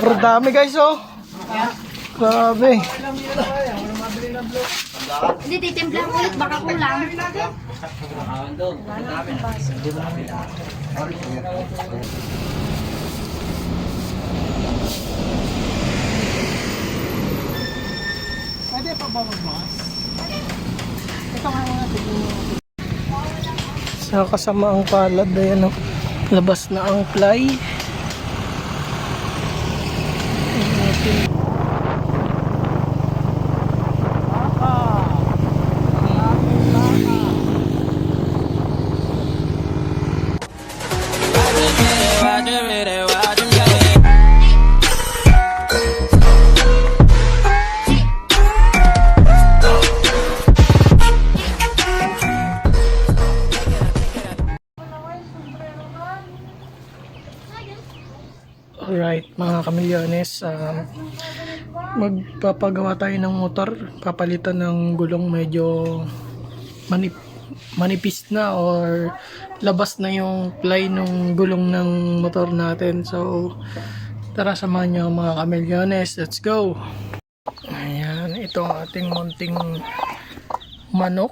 Pero dami guys oh. Grabe. Hindi, titimpla ulit, baka kulang. Pwede pa ba magbukas? Ito nga nga tignan. Sa kasamaang palad, ayan o. Labas na ang fly. Alright mga kamilyones, magpapagawa tayo ng motor, papalitan ng gulong, medyo manipis na or labas na yung ply ng gulong ng motor natin. So tara, samahan nyo mga kamilyones, let's go. Ayan, ito ang ating munting manok,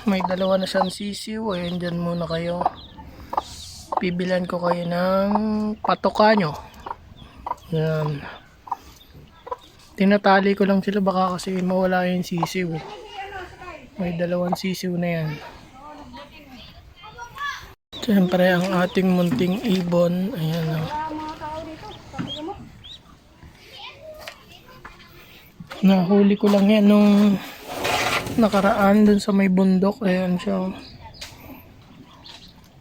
may dalawa na siyang sisiw. Ayan, dyan muna kayo, bibilan ko kayo ng patokanyo. Yan. Tinatali ko lang sila baka kasi mawala yung sisiw. May dalawang sisiw na yan. Siyempre ang ating munting ibon. Ayan o. Nahuli ko lang yan nung nakaraan dun sa may bundok. Ayan siya.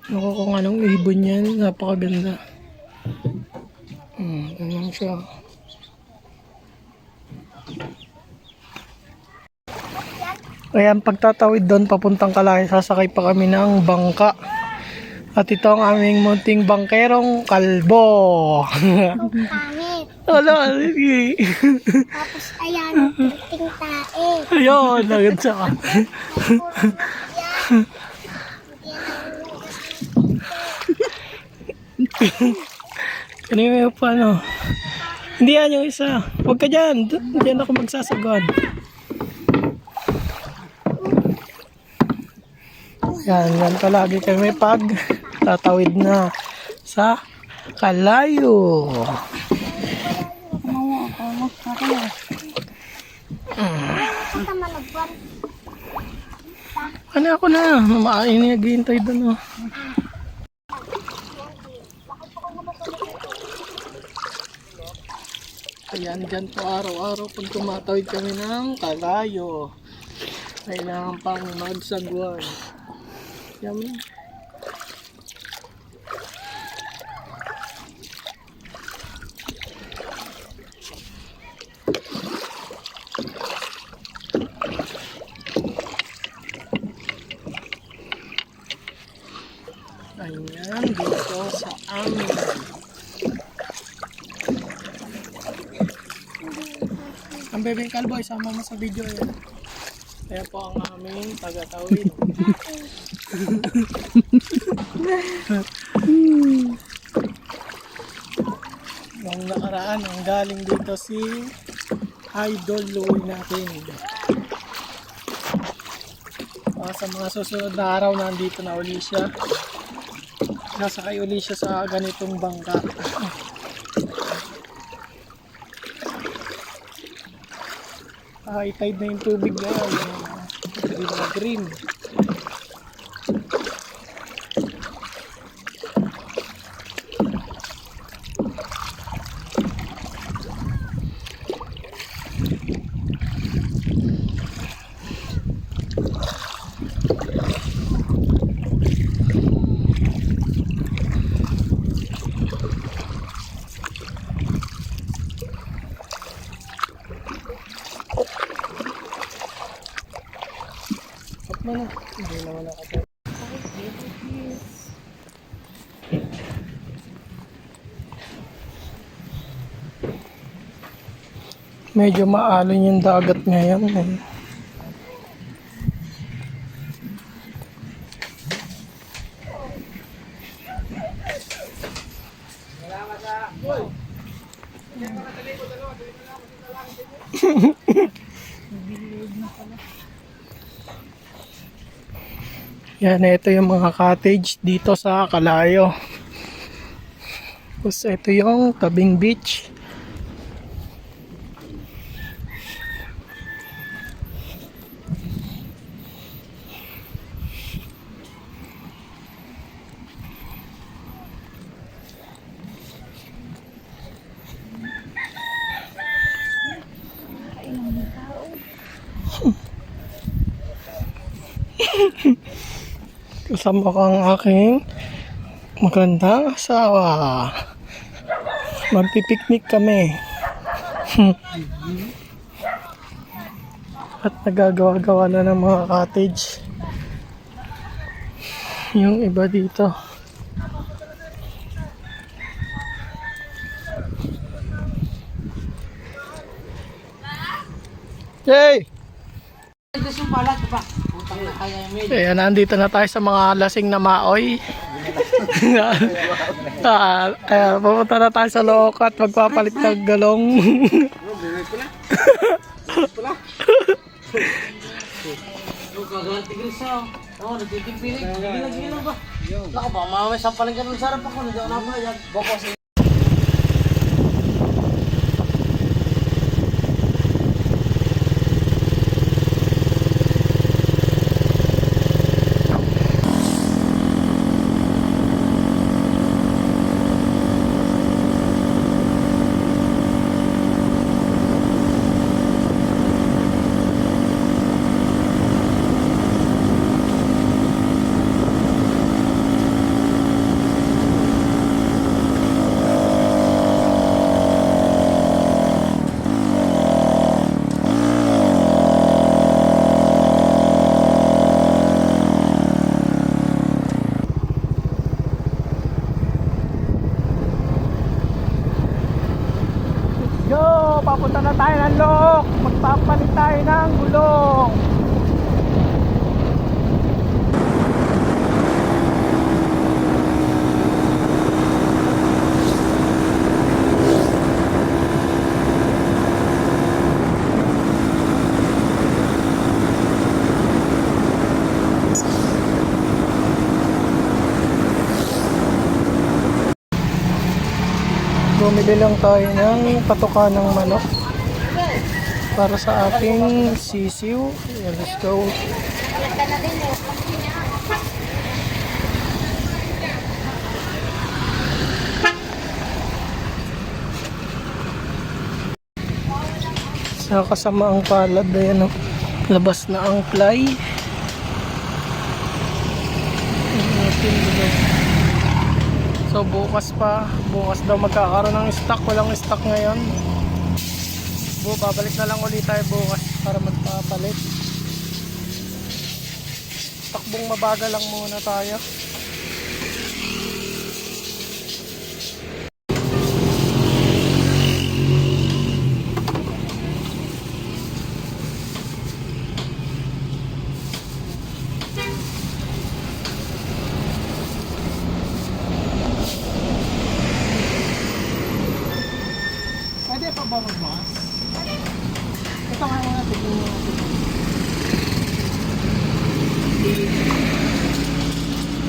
Naku kung anong ibon yan. Napakaganda. Ayan siya. Ayan, pagtatawid doon papuntang Kalay, sasakay pa kami ng bangka. At ito ang aming munting bangkerong kalbo. Pangit. Wala. Tapos ayan, ting tae. Ayun, agad siya. Kanina yung paano? Hindi yan yung isa. Huwag ka dyan. Diyan ako magsasagwan. Yan palagi kami pag tatawid na sa Kalayo. Ano ako na? Naghihintay doon oh. Ayan, dyan po araw-araw pag tumatawid kami ng Kalayo. Kailangan pang magsagwan. Yan. Ayan, dito sa amin. Ang bebeng kalbo, isama mo sa video yan. Kaya po ang aming tagatawid. Nung nakaraan, ang galing dito si Idol Louie natin. Sa mga susunod na araw, nandito na uli siya. Nasakay uli siya sa ganitong bangka. High-tide na yung tubig ngayon. Green na green. Ano? Hindi na wala ka. Medyo maalon yung dagat ngayon. Yan, ito yung mga cottage dito sa Kalayo. Tapos ito yung tabing beach. Kasama ko ang aking magandang asawa. Magpipiknik kami. At nagagawa-gawa na ng mga cottage. Yung iba dito. Yay! Ayan, nandito na tayo sa mga lasing na maoy. Pupunta na tayo sa Lokat, magpapalit ng galong. Yo, papunta na tayo ng Lok. Magpapalit tayo ng gulong. Bumili lang tayo ng patoka ng manok para sa ating sisiw. Let's go. Sa kasamaang palad, ayan, labas na ang fly. So bukas daw magkakaroon ng stock. Walang stock ngayon. Babalik na lang ulit tayo bukas para magpapalit. Takbong mabagal lang muna tayo. Pwede pa ba magbukas? Ito nga muna, tignan mo natin.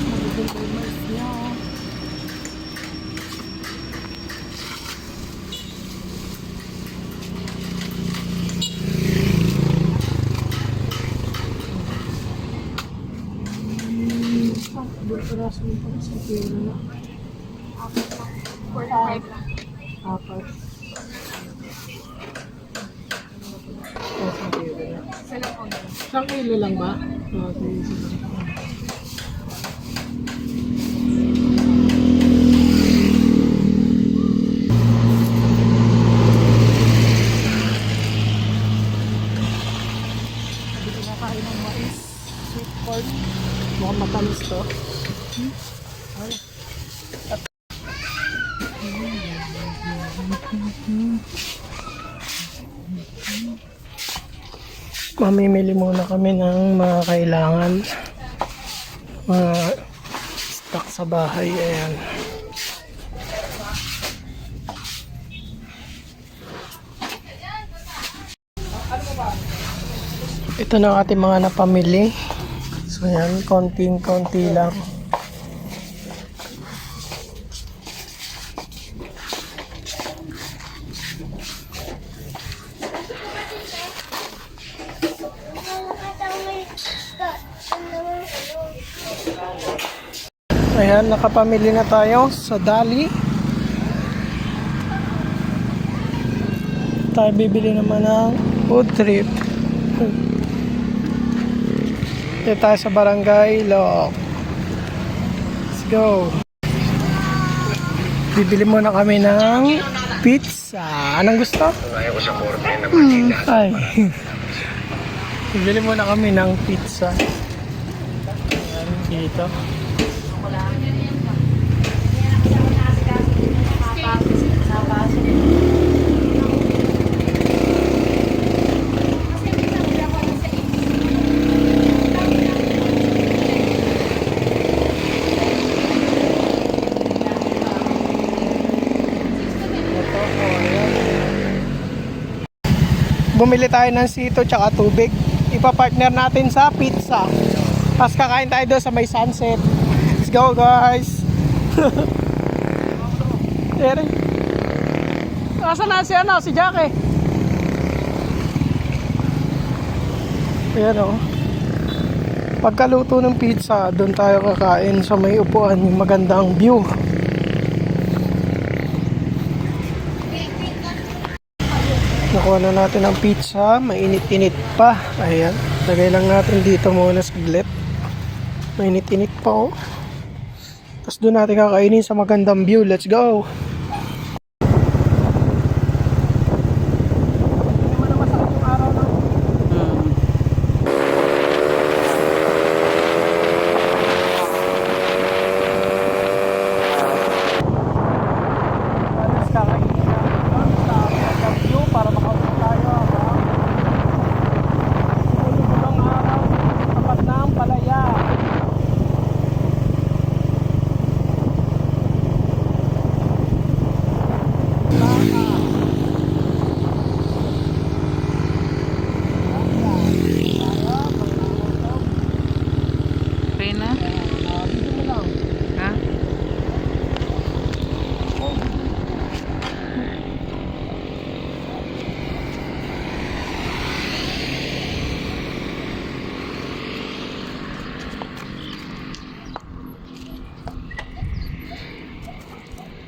Magiging timers niya. Bukas mo pa sa pera na. Apat. Isang kilo lang ba? Okay. Dito na tayo ng mais. Sweet corn. Mukhang matamis to. Ay. Mamimili muna kami ng mga kailangan, mga stock sa bahay. Ayan. Ito na ang ating mga napamili. So yan, konting-konti lang. Ayan, nakapamili na tayo sa Dali. Tayo bibili naman ng food trip. Dito tayo sa Barangay Loc. Let's go. Bibili muna kami ng pizza. Anong gusto? Ay. Bibili muna kami ng pizza. Ayan, dito. Bumili tayo ng sito tsaka tubig. Ipa-partner natin sa pizza. Tapos kakain tayo doon sa may sunset. Let's go guys! Tere. Nasaan na si Jackie? Ayan o. Pagkaluto ng pizza, doon tayo kakain sa may upuan. Yung magandang view. Nakuha na natin ang pizza, mainit-init pa. Ayan, lagay lang natin dito muna saglit. Mainit-init pa oh. Tapos doon natin kakainin sa magandang view. Let's go!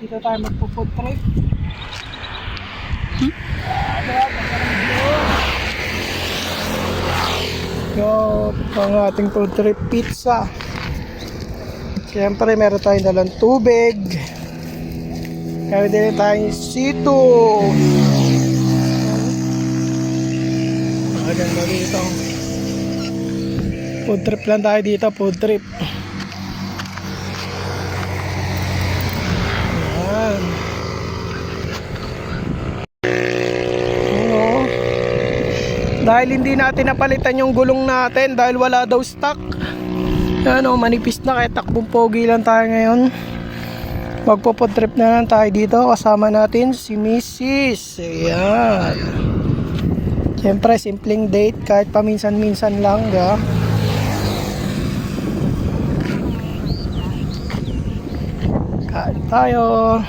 Dito tayo magpo-food trip. So, ang ating food trip pizza. Siyempre, meron tayong dalang tubig. Meron din tayong sito. Maganda dito. Food trip lang tayo dito, food trip. Ayan. Oo. Dahil hindi natin napalitan yung gulong natin dahil wala daw stock. Ano, manipis na kaya takbong pogi lang tayo ngayon. Magpo-food trip na lang tayo dito. Kasama natin si Mrs. Ayan. Siyempre, simpleng date kahit paminsan-minsan lang. Ga? Kain tayo.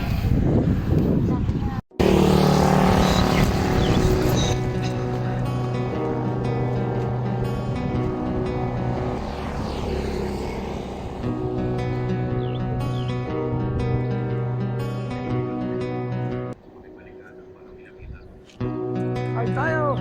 Kain tayo.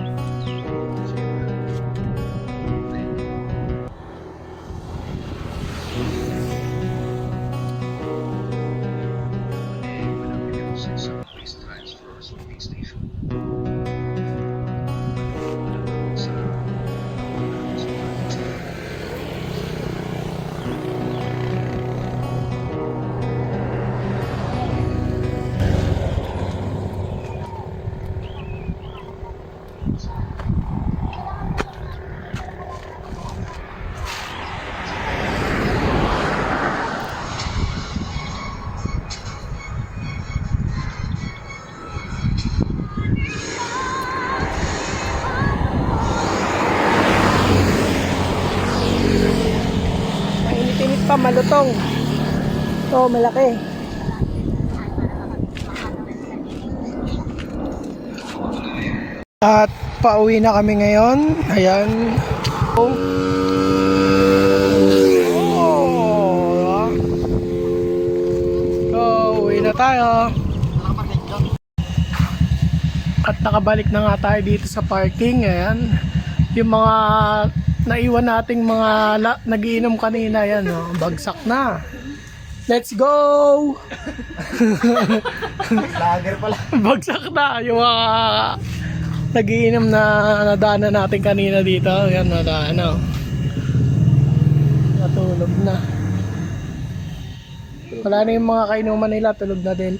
pa, malutong. Ito, malaki. At pauwi na kami ngayon. Ayan. Oh. Uwi na tayo. At nakabalik na nga tayo dito sa parking. Ayan. Yung mga naiwan nating mga nagiinom kanina. Ayan, oh, bagsak na. Let's go! Lager pala. Bagsak na yung mga nagiinom na nadaanan natin kanina dito. Ayan, ano. Natulog na. Wala na yung mga kainuman nila, tulog na din.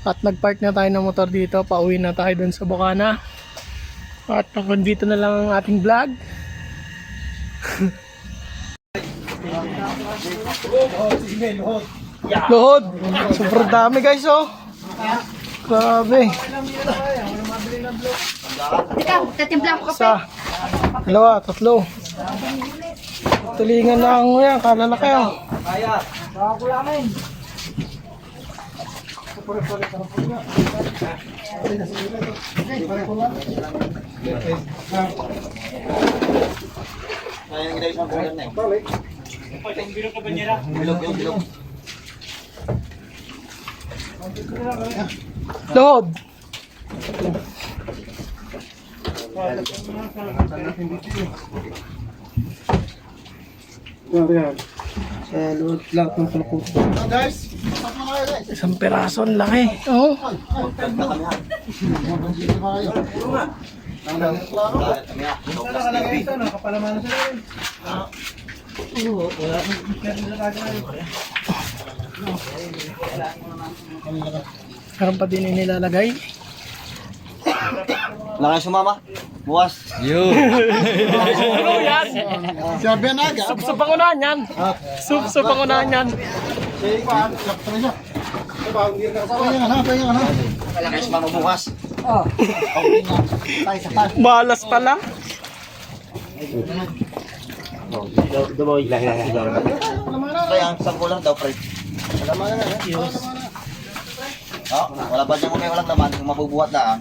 At nagpark na tayo ng motor dito, pauwi na tayo dun sa Bukana. At hanggang dito na lang ang ating vlog. Lohod! Super dami guys, oh! Grabe! Ikaw, tatimpla ko kape. Isa, dalawa, tatlo. Tulingan na ang yan, kalalaki, oh. Lohod! Isang peraso, ang laki. Oh. Meron pa din yung nilalagay. Wala kayo sumama? Bukas. Ano yan? Sabi na aga. Sa pangunahan yan. Sa pangunahan yan. Wala kayo sumama bukas. Malas pala. Kaya ang isang kulang daw, pre. Oh, wala ba dyan kung may walang laman, kung mabubuhat na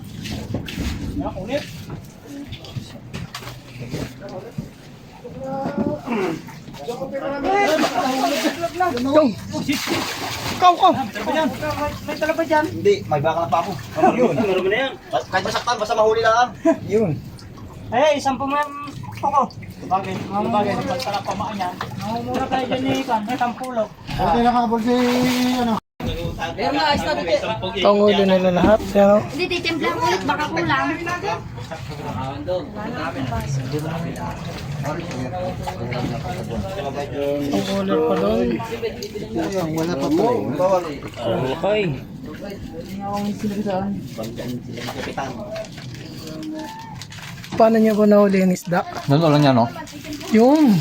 Yung. Kau. May tala ba dyan? Hindi, may bakal pa ako. Yun. Kahit masaktan, basta mahuli lang. Yun. Eh, isang pumayang ako. Bagay, pagtala pa maan yan. Muna tayo dyan ni Ikan, may tampulok. Itong ulo nila lahat. Yan, oh. Hindi, titimpla ko ulit, baka kulang. Itong ulo pa doon. Wala pa pala. Paano niya po nahuli yung isda? Nandun lang yan, no? Yun.